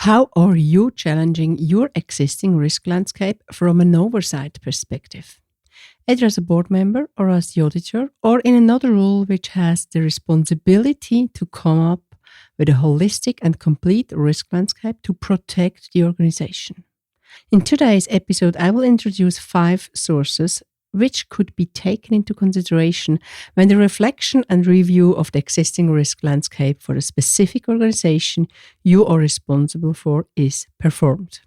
How are you challenging your existing risk landscape from an oversight perspective? Either as a board member or as the auditor, or in another role which has the responsibility to come up with a holistic and complete risk landscape to protect the organization. In today's episode, I will introduce 5 sources which could be taken into consideration when the reflection and review of the existing risk landscape for a specific organization you are responsible for is performed.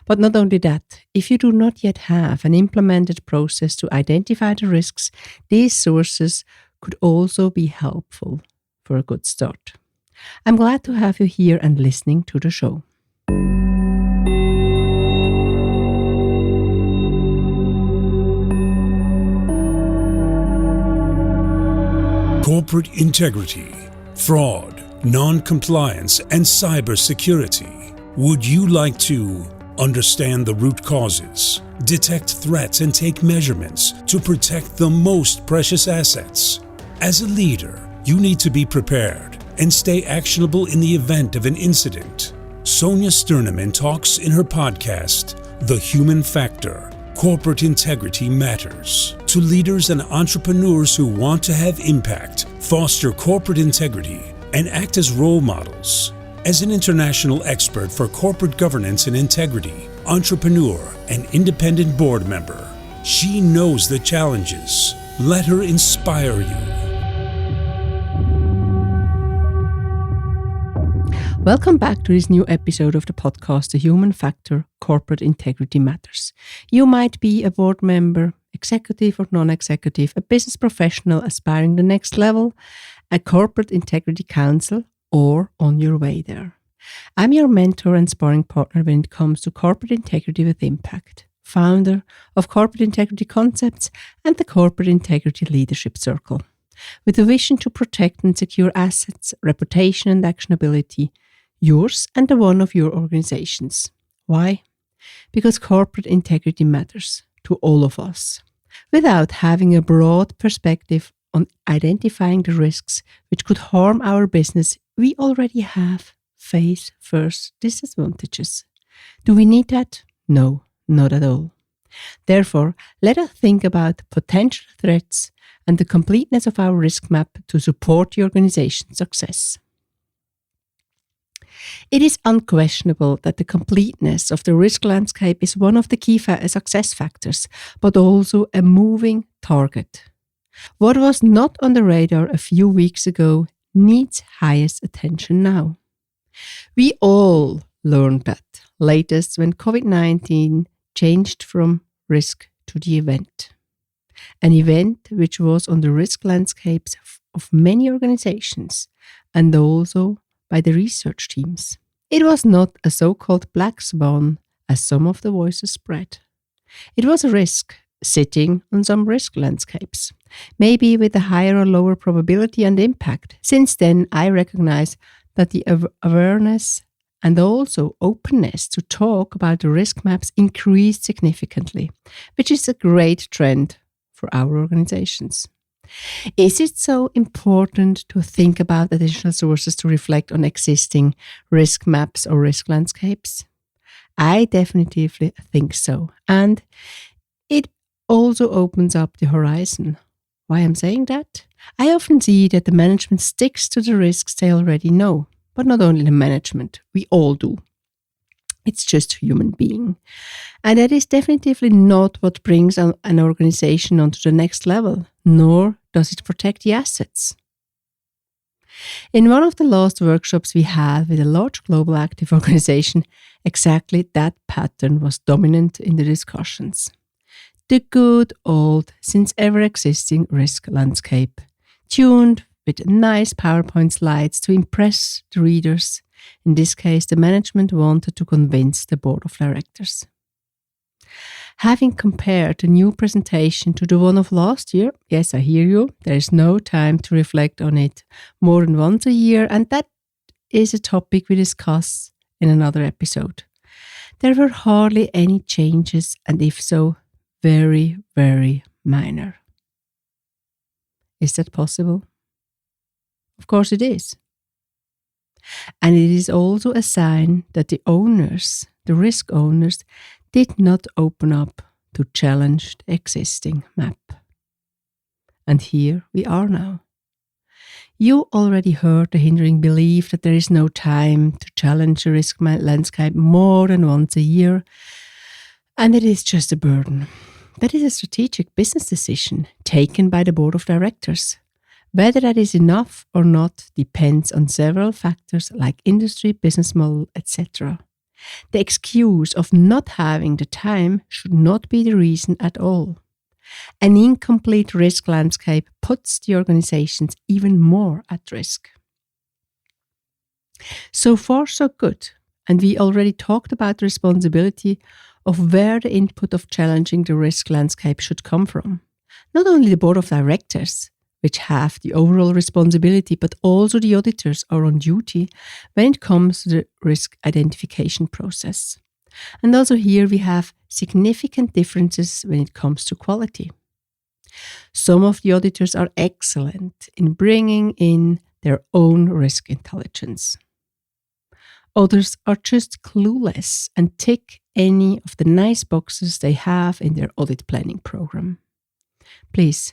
But not only that, if you do not yet have an implemented process to identify the risks, these sources could also be helpful for a good start. I'm glad to have you here and listening to the show. Corporate integrity, fraud, non-compliance, and cybersecurity. Would you like to understand the root causes, detect threats, and take measurements to protect the most precious assets? As a leader, you need to be prepared and stay actionable in the event of an incident. Sonja Stirnimann talks in her podcast, The Human Factor, Corporate Integrity Matters, to leaders and entrepreneurs who want to have impact, foster corporate integrity, and act as role models. As an international expert for corporate governance and integrity, entrepreneur, and independent board member, she knows the challenges. Let her inspire you. Welcome back to this new episode of the podcast, The Human Factor, Corporate Integrity Matters. You might be a board member, executive or non-executive, a business professional aspiring the next level, a corporate integrity counsel, or on your way there. I'm your mentor and sparring partner when it comes to corporate integrity with impact, founder of Corporate Integrity Concepts and the Corporate Integrity Leadership Circle, with a vision to protect and secure assets, reputation, and actionability, yours and the one of your organizations. Why? Because corporate integrity matters to all of us. Without having a broad perspective on identifying the risks which could harm our business, we already have face-first disadvantages. Do we need that? No, not at all. Therefore, let us think about potential threats and the completeness of our risk map to support the organization's success. It is unquestionable that the completeness of the risk landscape is one of the key success factors, but also a moving target. What was not on the radar a few weeks ago needs highest attention now. We all learned that latest when COVID-19 changed from risk to the event. An event which was on the risk landscapes of many organizations and also by the research teams. It was not a so-called black swan as some of the voices spread. It was a risk sitting on some risk landscapes, maybe with a higher or lower probability and impact. Since then, I recognize that the awareness and also openness to talk about the risk maps increased significantly, which is a great trend for our organizations. Is it so important to think about additional sources to reflect on existing risk maps or risk landscapes? I definitely think so. And it also opens up the horizon. Why I'm saying that? I often see that the management sticks to the risks they already know, but not only the management, we all do. It's just a human being. And that is definitely not what brings an organization onto the next level, nor does it protect the assets. In one of the last workshops we had with a large global active organization, exactly that pattern was dominant in the discussions. The good old, since ever existing risk landscape, tuned with nice PowerPoint slides to impress the readers. In this case, the management wanted to convince the board of directors. Having compared the new presentation to the one of last year, yes, I hear you, there is no time to reflect on it more than once a year, and that is a topic we discuss in another episode. There were hardly any changes, and if so, very, very minor. Is that possible? Of course it is. And it is also a sign that the owners, the risk owners, did not open up to challenge the existing map. And here we are now. You already heard the hindering belief that there is no time to challenge the risk landscape more than once a year, and it is just a burden. That is a strategic business decision taken by the board of directors. Whether that is enough or not depends on several factors like industry, business model, etc. The excuse of not having the time should not be the reason at all. An incomplete risk landscape puts the organizations even more at risk. So far, so good. And we already talked about the responsibility of where the input of challenging the risk landscape should come from. Not only the board of directors, which have the overall responsibility, but also the auditors are on duty when it comes to the risk identification process. And also here we have significant differences when it comes to quality. Some of the auditors are excellent in bringing in their own risk intelligence. Others are just clueless and tick any of the nice boxes they have in their audit planning program. Please,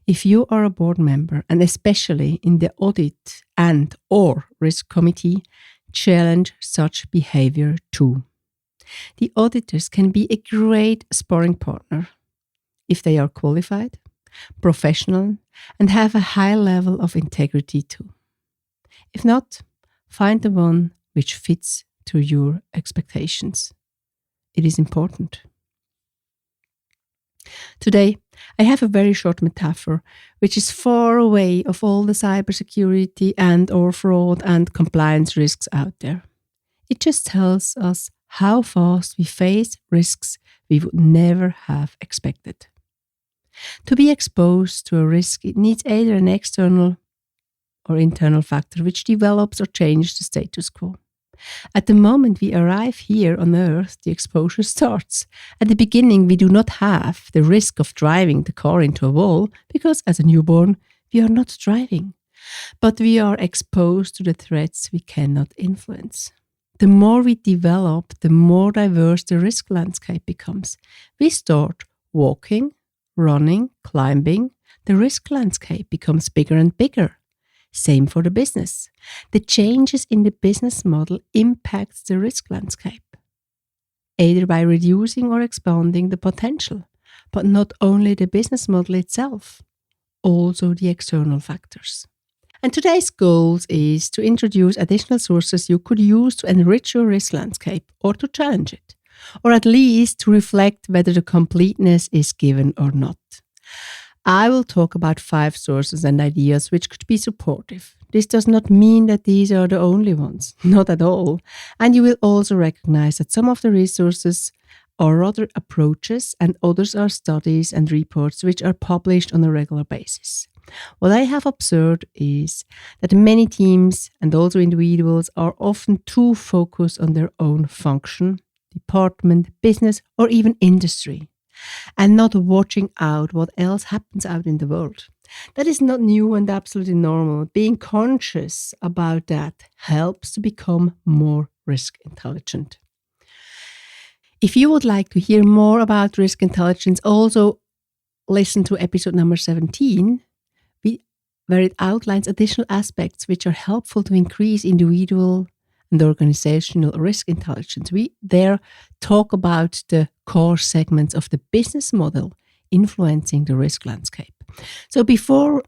if you are a board member, and especially in the audit and/or risk committee, challenge such behavior too. The auditors can be a great sparring partner if they are qualified, professional, and have a high level of integrity too. If not, find the one which fits to your expectations. It is important. Today, I have a very short metaphor, which is far away of all the cybersecurity and/or fraud and compliance risks out there. It just tells us how fast we face risks we would never have expected. To be exposed to a risk, it needs either an external or internal factor which develops or changes the status quo. At the moment we arrive here on Earth, the exposure starts. At the beginning, we do not have the risk of driving the car into a wall because as a newborn, we are not driving. But we are exposed to the threats we cannot influence. The more we develop, the more diverse the risk landscape becomes. We start walking, running, climbing. The risk landscape becomes bigger and bigger. Same for the business. The changes in the business model impacts the risk landscape, either by reducing or expanding the potential, but not only the business model itself, also the external factors. And today's goal is to introduce additional sources you could use to enrich your risk landscape or to challenge it, or at least to reflect whether the completeness is given or not. I will talk about 5 sources and ideas which could be supportive. This does not mean that these are the only ones, not at all. And you will also recognize that some of the resources are other approaches and others are studies and reports which are published on a regular basis. What I have observed is that many teams and also individuals are often too focused on their own function, department, business, or even industry, and not watching out what else happens out in the world. That is not new and absolutely normal. Being conscious about that helps to become more risk intelligent. If you would like to hear more about risk intelligence, also listen to episode number 17, where it outlines additional aspects which are helpful to increase individual and organizational risk intelligence. We there talk about the core segments of the business model influencing the risk landscape. So before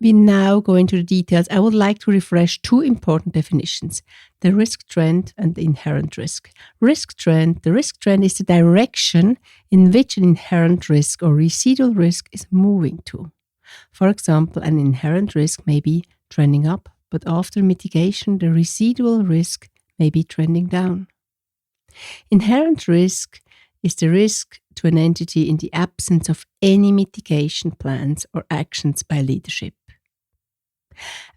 we now go into the details, I would like to refresh 2 important definitions: the risk trend and the inherent risk. The risk trend is the direction in which an inherent risk or residual risk is moving to. For example, an inherent risk may be trending up, but after mitigation, the residual risk may be trending down. Inherent risk is the risk to an entity in the absence of any mitigation plans or actions by leadership.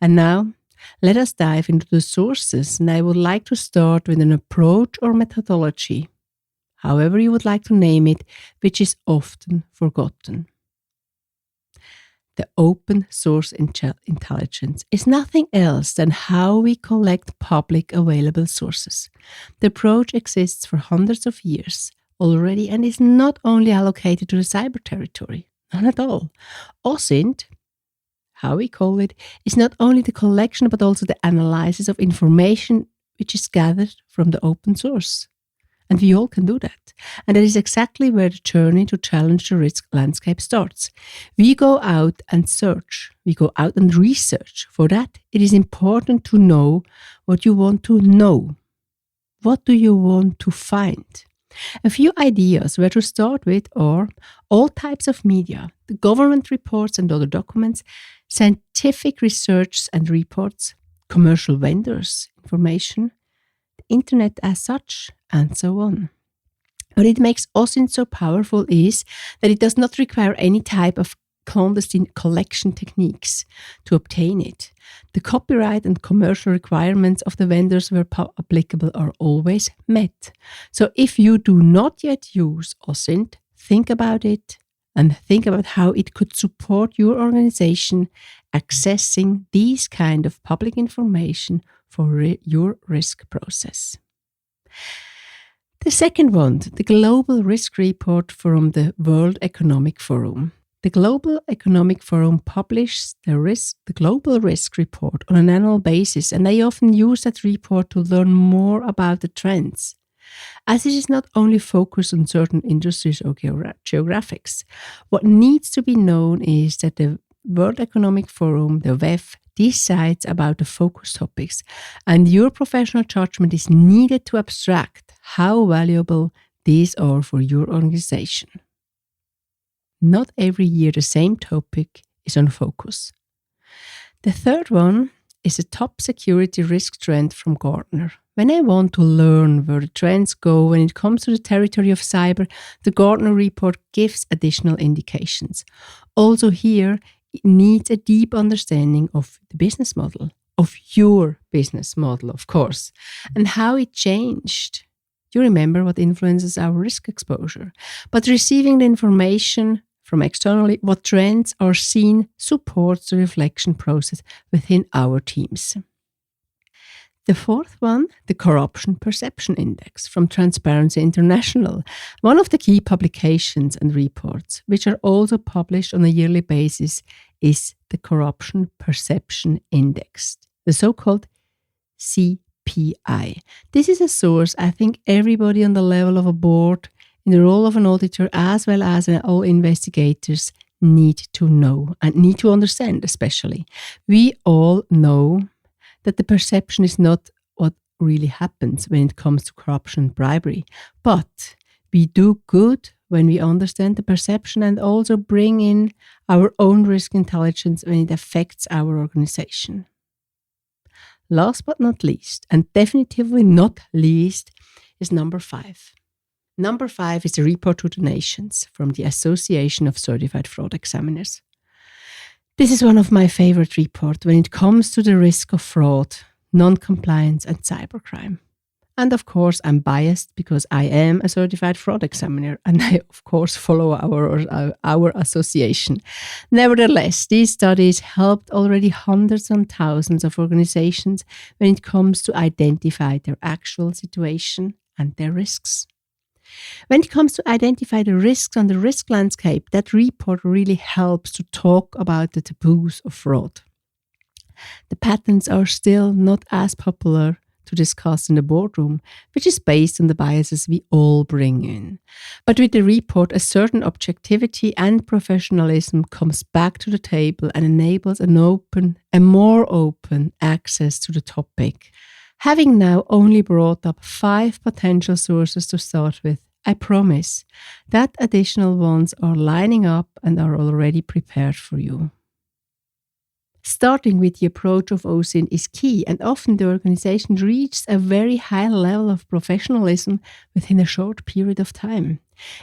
And now, let us dive into the sources, and I would like to start with an approach or methodology, however you would like to name it, which is often forgotten. The open source intelligence is nothing else than how we collect public available sources. The approach exists for hundreds of years already and is not only allocated to the cyber territory, not at all. OSINT, how we call it, is not only the collection but also the analysis of information which is gathered from the open source. And we all can do that. And that is exactly where the journey to challenge the risk landscape starts. We go out and search. We go out and research. For that, it is important to know what you want to know. What do you want to find? A few ideas where to start with are all types of media, the government reports and other documents, scientific research and reports, commercial vendors, information, the internet as such, and so on. What it makes OSINT so powerful is that it does not require any type of clandestine collection techniques to obtain it. The copyright and commercial requirements of the vendors where applicable are always met. So if you do not yet use OSINT, think about it and think about how it could support your organization accessing these kind of public information for your risk process. The second one, the Global Risk Report from the World Economic Forum. The Global Economic Forum publishes the Global Risk Report on an annual basis, and they often use that report to learn more about the trends. As it is not only focused on certain industries or geographics, what needs to be known is that the World Economic Forum, the WEF, decides about the focus topics, and your professional judgment is needed to abstract how valuable these are for your organization. Not every year the same topic is on focus. The third one is a top security risk trend from Gartner. When I want to learn where the trends go when it comes to the territory of cyber, the Gartner report gives additional indications. Also here, it needs a deep understanding of the business model, of your business model, of course, and how it changed. You remember what influences our risk exposure. But receiving the information from externally, what trends are seen supports the reflection process within our teams. The fourth one, the Corruption Perception Index from Transparency International, one of the key publications and reports, which are also published on a yearly basis, is the Corruption Perception Index, the so-called CPI. This is a source I think everybody on the level of a board, in the role of an auditor, as well as all investigators, need to know and need to understand especially. We all know that the perception is not what really happens when it comes to corruption and bribery, but we do good when we understand the perception and also bring in our own risk intelligence when it affects our organization. Last but not least, and definitively not least, is number 5. Number 5 is the report to the nations from the Association of Certified Fraud Examiners. This is one of my favorite reports when it comes to the risk of fraud, non-compliance and cybercrime. And of course, I'm biased because I am a certified fraud examiner and I, of course, follow our association. Nevertheless, these studies helped already hundreds and thousands of organizations when it comes to identify their actual situation and their risks. When it comes to identify the risks on the risk landscape, that report really helps to talk about the taboos of fraud. The patterns are still not as popular to discuss in the boardroom, which is based on the biases we all bring in. But with the report, a certain objectivity and professionalism comes back to the table and enables a more open access to the topic. Having now only brought up 5 potential sources to start with, I promise that additional ones are lining up and are already prepared for you. Starting with the approach of OSINT is key, and often the organization reaches a very high level of professionalism within a short period of time.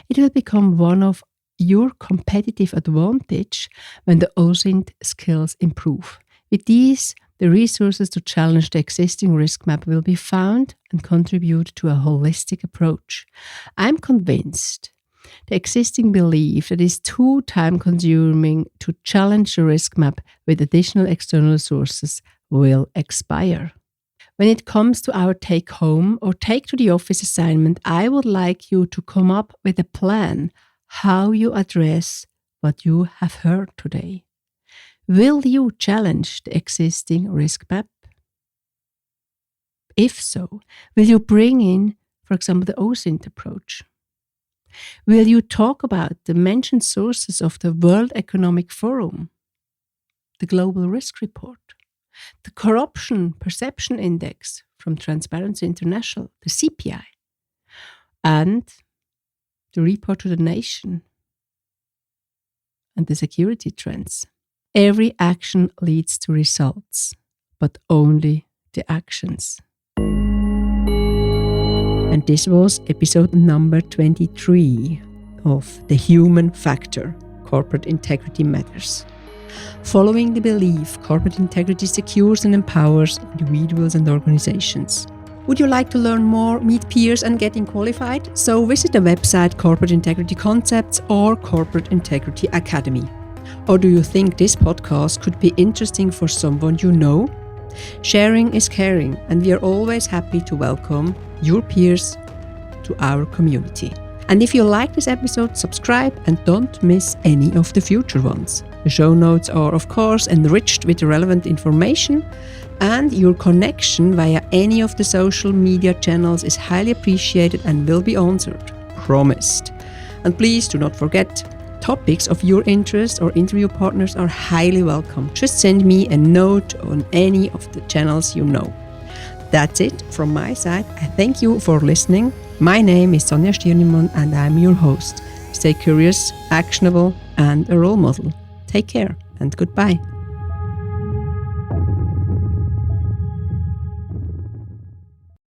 It will become one of your competitive advantage when the OSINT skills improve. With these, the resources to challenge the existing risk map will be found and contribute to a holistic approach. I'm convinced The existing belief that it's too time-consuming to challenge the risk map with additional external sources will expire. When it comes to our take-home or take-to-the-office assignment, I would like you to come up with a plan how you address what you have heard today. Will you challenge the existing risk map? If so, will you bring in, for example, the OSINT approach? Will you talk about the mentioned sources of the World Economic Forum, the Global Risk Report, the Corruption Perception Index from Transparency International, the CPI, and the Report to the Nation and the security trends? Every action leads to results, but only the actions. And this was episode number 23 of The Human Factor, Corporate Integrity Matters. Following the belief, corporate integrity secures and empowers individuals and organizations. Would you like to learn more, meet peers and getting qualified? So visit the website Corporate Integrity Concepts or Corporate Integrity Academy. Or do you think this podcast could be interesting for someone you know? Sharing is caring, and we are always happy to welcome your peers to our community. And if you like this episode, subscribe and don't miss any of the future ones. The show notes are, of course, enriched with relevant information, and your connection via any of the social media channels is highly appreciated and will be answered. Promised. And please do not forget, topics of your interest or interview partners are highly welcome. Just send me a note on any of the channels you know. That's it from my side. I thank you for listening. My name is Sonja Stirnimann and I'm your host. Stay curious, actionable, and a role model. Take care and goodbye.